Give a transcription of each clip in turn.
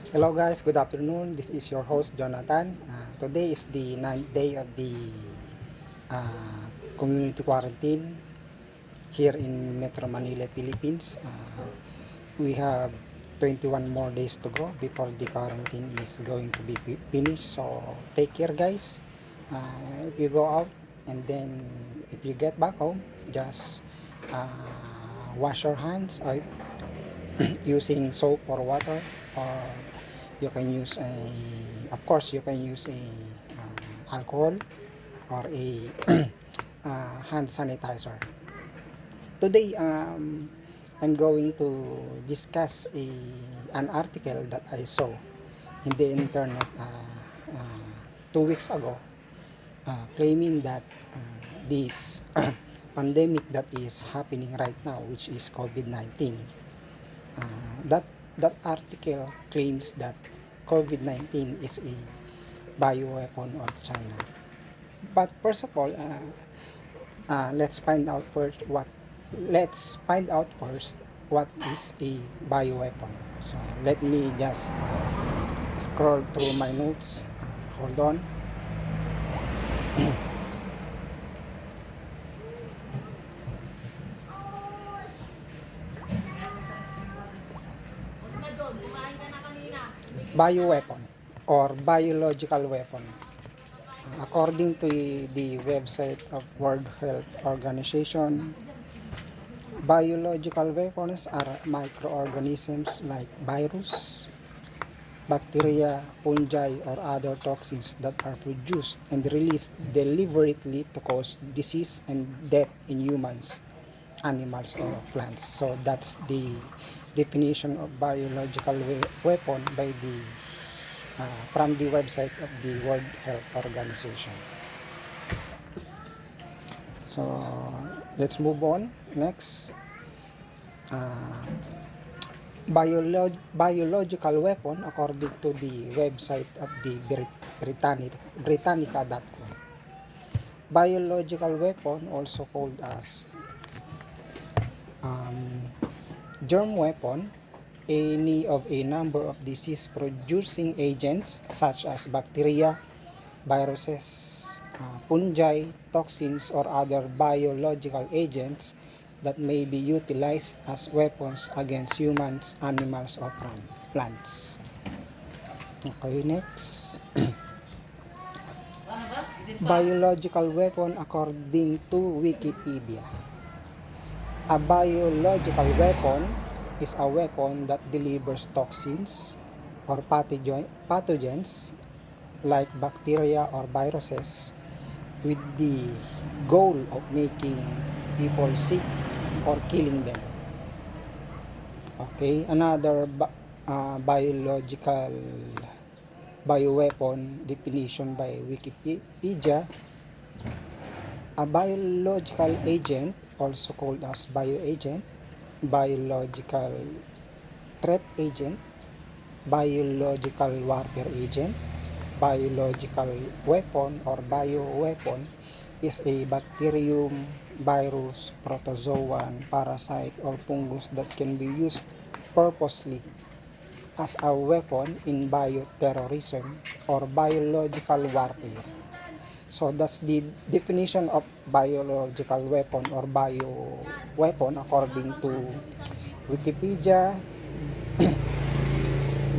Hello guys, good afternoon. This is your host Jonathan. Today is the ninth day of the uh, community quarantine here in Metro Manila, Philippines. We have 21 more days to go before the quarantine is going to be finished. So take care guys. If you go out and then if you get back home, just wash your hands using soap or water, or you can use of course you can use alcohol or a hand sanitizer. Today I'm going to discuss an article that I saw in the internet 2 weeks ago, claiming that this pandemic that is happening right now, which is COVID-19. That article claims that COVID-19 is a bioweapon of China. But first of all, let's find out first what is a bioweapon. So let me just scroll through my notes. Hold on. Bioweapon or biological weapon. According to the website of World Health Organization, biological weapons are microorganisms like virus, bacteria, fungi, or other toxins that are produced and released deliberately to cause disease and death in humans, animals, or plants. So that's the definition of biological weapon by the from the website of the World Health Organization. So let's move on. Next, uh, biological weapon according to the website of the Britannica.com. Biological weapon, also called as um, germ weapon, any of a number of disease producing agents such as bacteria, viruses, fungi, toxins, or other biological agents that may be utilized as weapons against humans, animals, or plants. Okay, next. Biological weapon according to Wikipedia. A biological weapon is a weapon that delivers toxins or pathogens like bacteria or viruses with the goal of making people sick or killing them. Okay, another biological bioweapon definition by Wikipedia: a biological agent, also called as bioagent, biological threat agent, biological warfare agent, biological weapon or bioweapon is a bacterium, virus, protozoan, parasite, or fungus that can be used purposely as a weapon in bioterrorism or biological warfare. So that's the definition of biological weapon or bioweapon according to Wikipedia,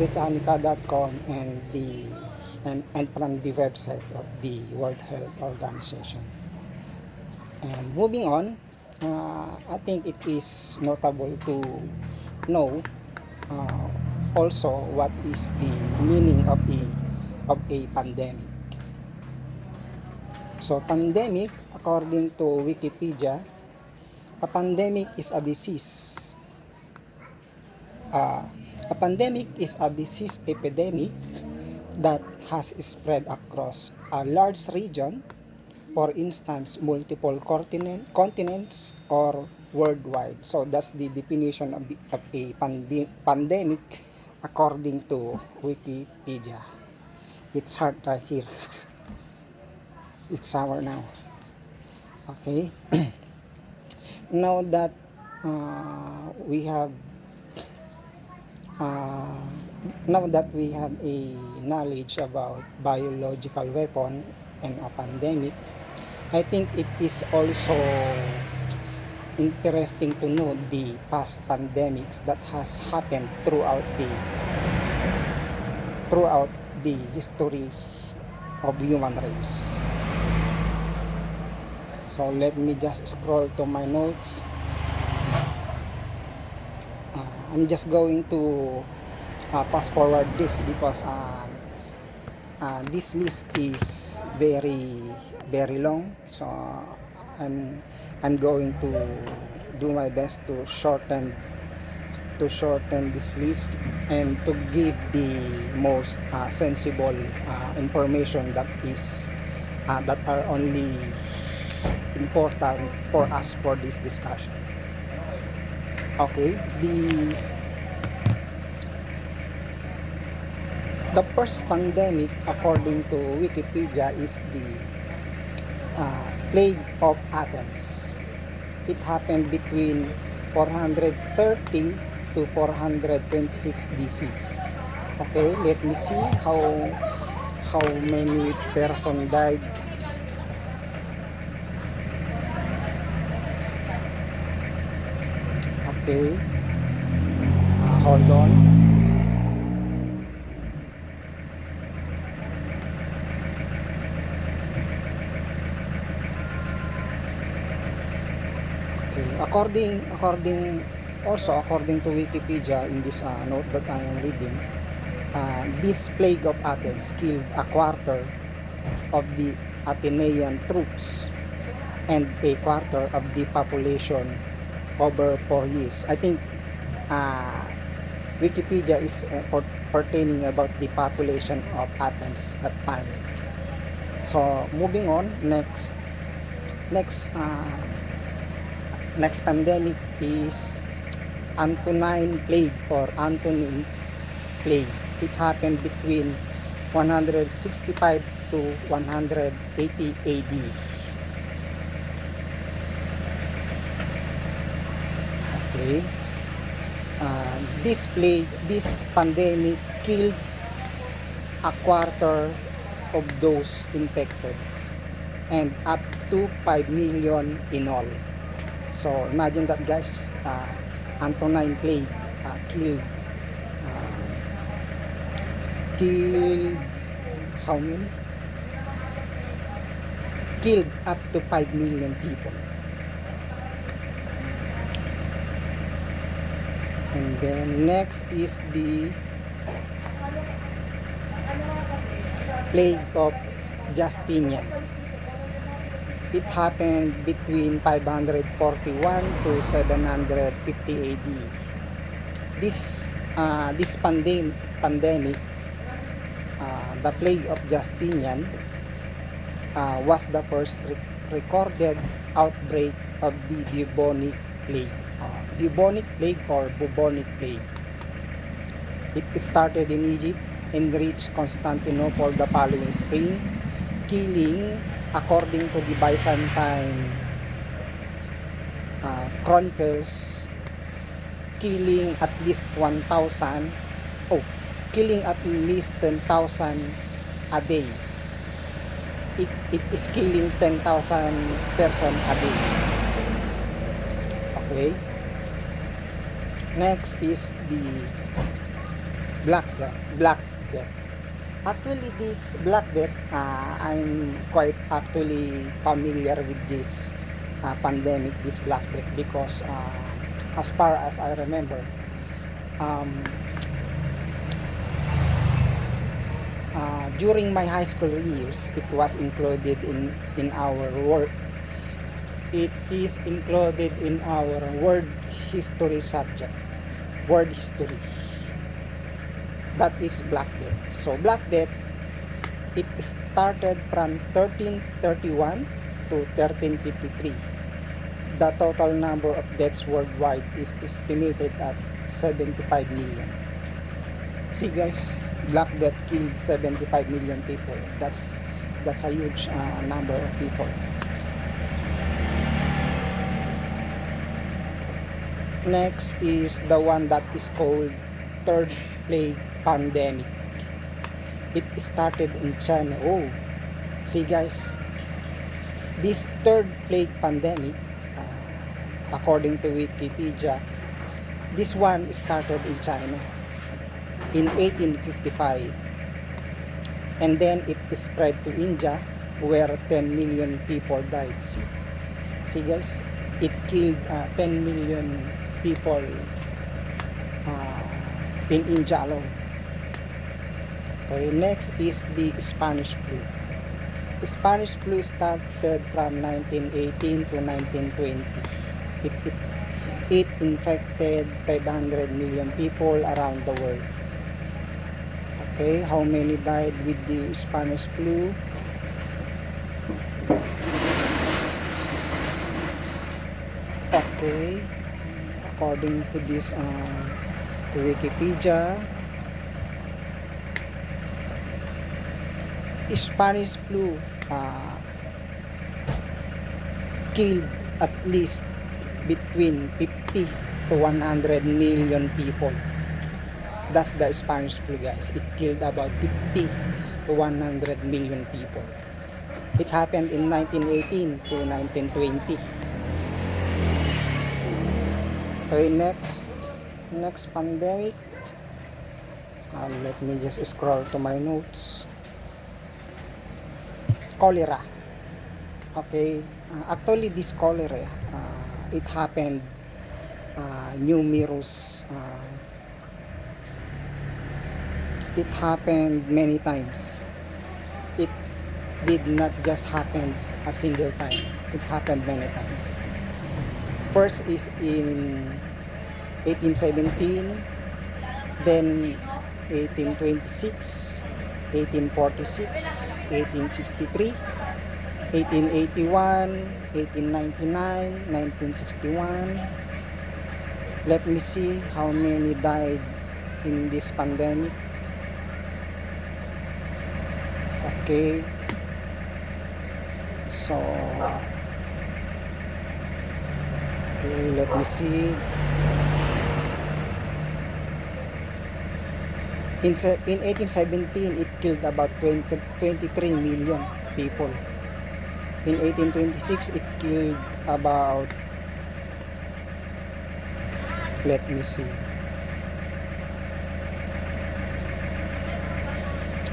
Britannica.com, and from the website of the World Health Organization. And moving on, I think it is notable to know uh, also what is the meaning of a pandemic. So pandemic, according to Wikipedia, a pandemic is a disease. Uh, a pandemic is a disease epidemic that has spread across a large region, for instance, multiple continents or worldwide. So that's the definition of a pandemic according to Wikipedia. It's hard right here. It's sour now. Okay. Now that we have now that we have a knowledge about biological weapon and a pandemic, I think it is also interesting to know the past pandemics that has happened throughout the history of human race. So let me just scroll to my notes. I'm just going to fast forward this because this list is very long, so I'm I'm going to do my best to shorten this list and to give the most sensible information that are only important for us for this discussion. Okay, the first pandemic according to Wikipedia is the Plague of Athens. It happened between 430 to 426 BC. Okay, let me see how many person died. Okay, hold on. Okay, according to Wikipedia in this note that I am reading, this plague of Athens killed a quarter of the Athenian troops and a quarter of the population over 4 years. I think uh, Wikipedia is pertaining about the population of Athens that time. So moving on, next uh, next pandemic is Antonine Plague or Antonine Plague. It happened between 165 to 180 AD. Okay. This pandemic killed a quarter of those infected and up to 5 million in all. So imagine that, guys. Antonine Plague uh, killed how many? Killed up to 5 million people. And then next is the Plague of Justinian. It happened between 541 to 750 AD. This pandemic, the Plague of Justinian, was the first recorded outbreak of the bubonic plague. Bubonic plague or bubonic plague. It started in Egypt and reached Constantinople the following spring, killing, according to the Byzantine chronicles, killing at least 1,000, killing at least 10,000 a day. It is killing 10,000 person a day. Okay. Next is the Black Death. Actually, this Black Death, I'm quite actually familiar with this pandemic, this Black Death, because as far as I remember, during my high school years, it was included in our work. It is included in our world history subject, world history. That is Black Death. So Black Death, it started from 1331 to 1353. The total number of deaths worldwide is estimated at 75 million. See, guys, Black Death killed 75 million people. That's a huge number of people. Next is the one that is called third plague pandemic. It started in China. Oh, see guys, this third plague pandemic, according to Wikipedia, this one started in China in 1855, and then it spread to India, where 10 million people died. See guys, it killed 10 million people uh, in India alone. Okay, next is the Spanish flu. The Spanish flu started from 1918 to 1920. It infected 500 million people around the world. Okay, how many died with the Spanish flu? Okay, according to this to Wikipedia, Spanish flu killed at least between 50 to 100 million people. That's the Spanish flu, guys. It killed about 50 to 100 million people. It happened in 1918 to 1920. Okay, next pandemic. Let me just scroll to my notes. Cholera. Okay, actually this cholera, it happened numerous. It happened many times. It did not just happen a single time. It happened many times. First is in 1817, then 1826, 1846, 1863, 1881, 1899, 1961. Let me see how many died in this pandemic. Okay, so let me see. In 1817, it killed about 23 million people. In 1826, it killed about, let me see,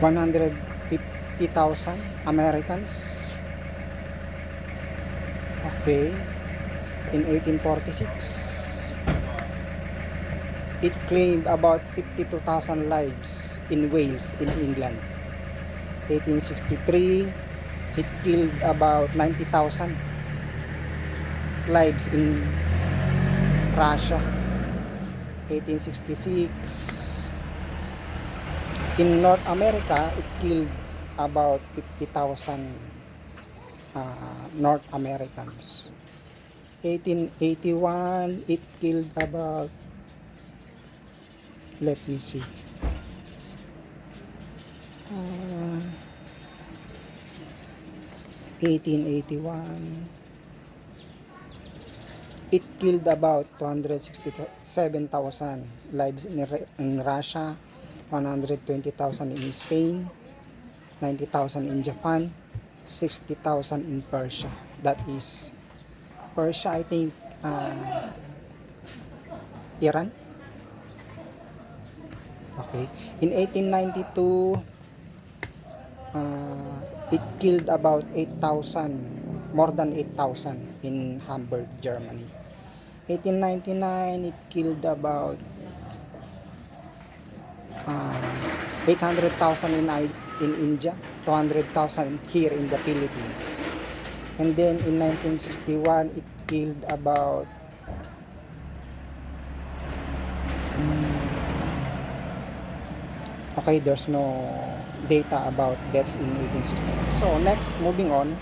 150,000 Americans. Okay, in 1846, it claimed about 52,000 lives in Wales, in England. 1863, it killed about 90,000 lives in Russia. 1866, in North America, it killed about 50,000 North Americans. 1881, it killed about, let me see, 1881, it killed about 267,000 lives in Russia, 120,000 in Spain, 90,000 in Japan, 60,000 in Persia. That is Persia, I think, Iran. Okay. In 1892, it killed about 8,000, more than 8,000 in Hamburg, Germany. 1899, it killed about 800,000 in India, 200,000 here in the Philippines. And then in 1961, it killed about okay, there's no data about deaths in 1861. So next, moving on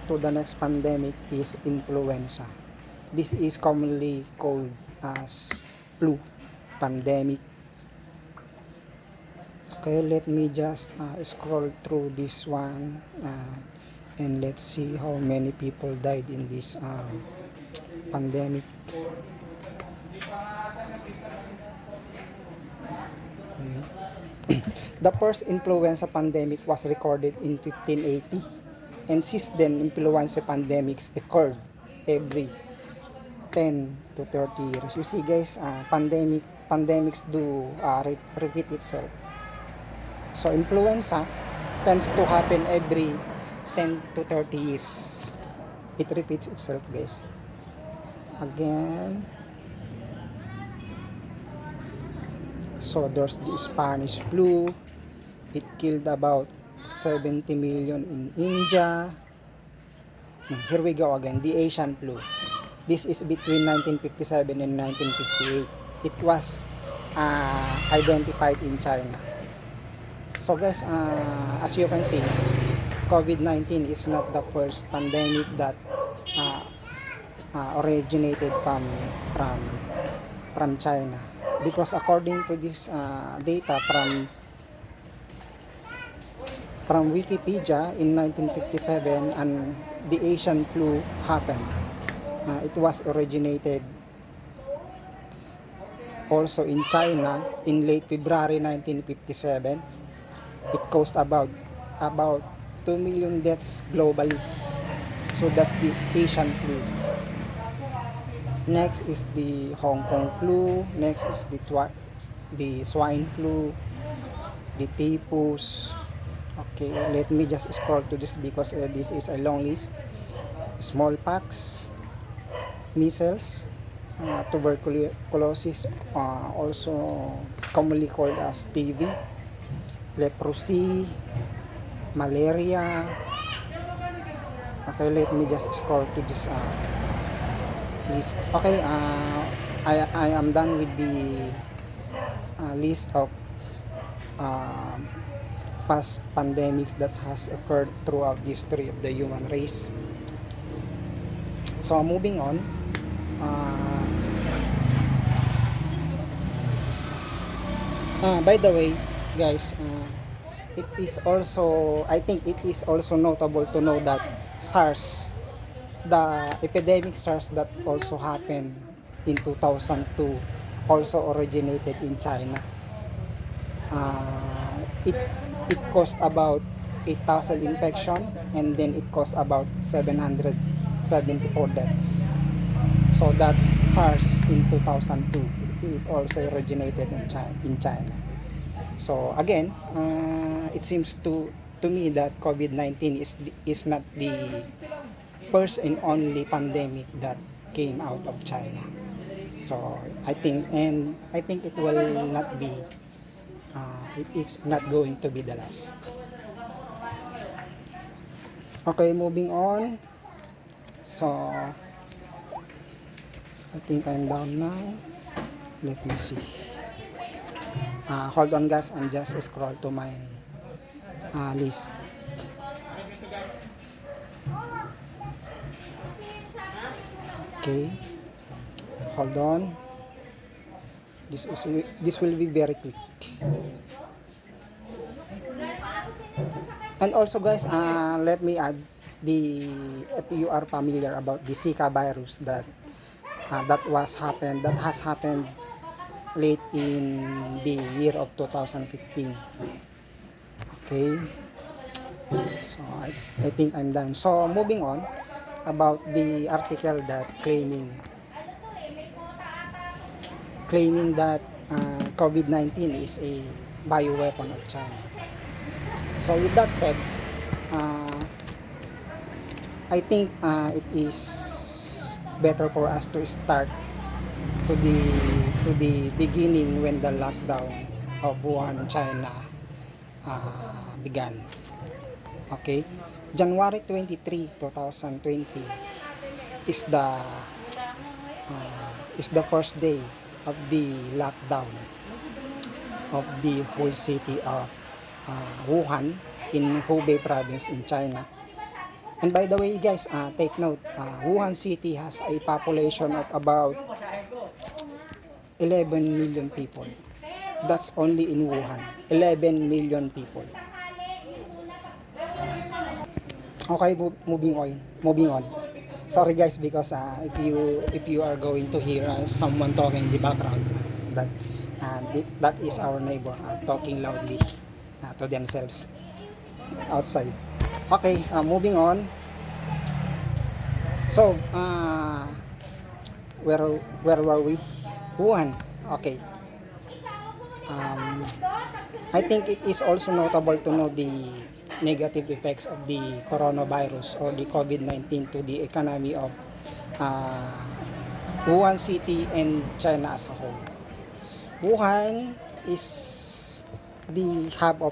to the next pandemic is influenza. This is commonly called as flu pandemic. Okay, let me just scroll through this one and let's see how many people died in this pandemic. The first influenza pandemic was recorded in 1580, and since then, influenza pandemics occurred every 10 to 30 years. You see guys, pandemics do repeat itself. So influenza tends to happen every 10 to 30 years. It repeats itself guys. Again, so there's the Spanish flu. It killed about 70 million in India. Here we go again, the Asian flu. This is between 1957 and 1958. It was identified in China. So guys, as you can see, COVID-19 is not the first pandemic that originated from China, because according to this data from Wikipedia, in 1957 and the Asian flu happened. It was originated also in China in late February 1957. It caused about 2 million deaths globally. So that's the Asian flu. Next is the Hong Kong flu. Next is the swine flu, the typhus. Okay, let me just scroll to this because this is a long list. Smallpox, measles, tuberculosis, also commonly called as TB, leprosy, malaria. Okay, let me just scroll to this list. Okay, I am done with the list of past pandemics that has occurred throughout the history of the human race. So moving on, by the way guys, it is also, I think it is also notable to know that SARS, the epidemic SARS that also happened in 2002, also originated in China. It caused about 8,000 infection, and then it caused about 774 deaths. So that's SARS in 2002. It also originated in China. So again, it seems to me that COVID-19 is not the first and only pandemic that came out of China. So I think it will not be, it is not going to be the last. Okay, moving on. So I think I'm down now. Let me see. Hold on guys, I'm just scroll to my list. Okay, hold on. This will be very quick. And also guys, let me add, if you are familiar about the Zika virus that has happened late in the year of 2015. Okay, so I think I'm done. So moving on about the article that claiming that COVID-19 is a bioweapon of China. So with that said, I think it is better for us to start to the beginning when the lockdown of Wuhan, China began. Okay, January 23, 2020 is the first day of the lockdown of the whole city of Wuhan in Hubei province in China. And by the way guys, take note, Wuhan city has a population of about 11 million people. That's only in Wuhan, 11 million people. Okay, moving on. Sorry guys, because if you are going to hear someone talking in the background, that and that is our neighbor talking loudly to themselves outside. Okay, moving on. So, where were we? Wuhan. Okay. Um, I think it is also notable to know the negative effects of the coronavirus or the COVID-19 to the economy of uh, Wuhan City and China as a whole. Wuhan is the hub of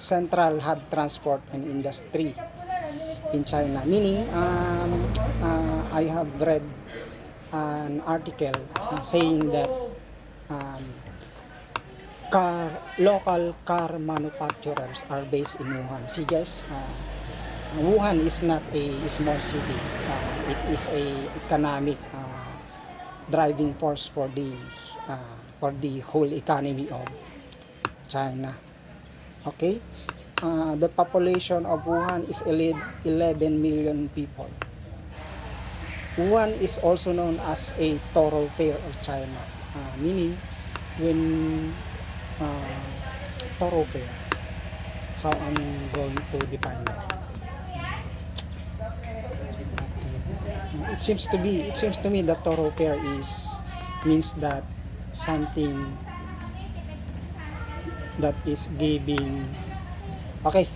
central hub transport and industry in China. Meaning, I have read an article saying that um, local car manufacturers are based in Wuhan. See guys, Wuhan is not a small city. It is a economic driving force for the whole economy of China. Okay, the population of Wuhan is 11 million people. Wuhan is also known as a thoroughfare of China, meaning when uh, thoroughfare, how I'm going to define that. It seems to me that thoroughfare is means that something that is giving. Okay.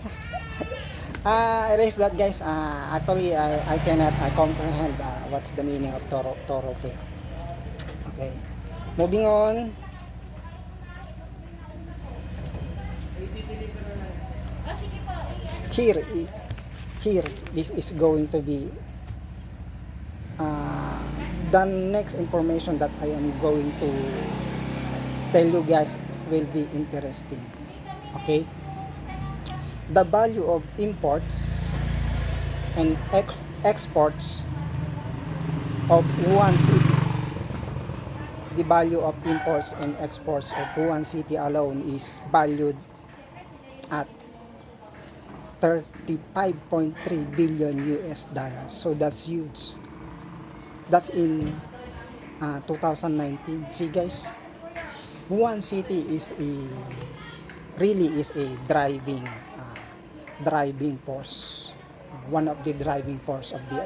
Erase that guys. Actually I cannot comprehend what's the meaning of thoroughfare. Okay. Moving on. Here here this is going to be the next information that I am going to tell you guys will be interesting. Okay, the value of imports and exports of Wuhan City. The value of imports and exports of Wuhan City alone is valued at 35.3 billion US dollars. So that's huge. That's in 2019. See guys, Wuhan City is a driving force, one of the driving force of the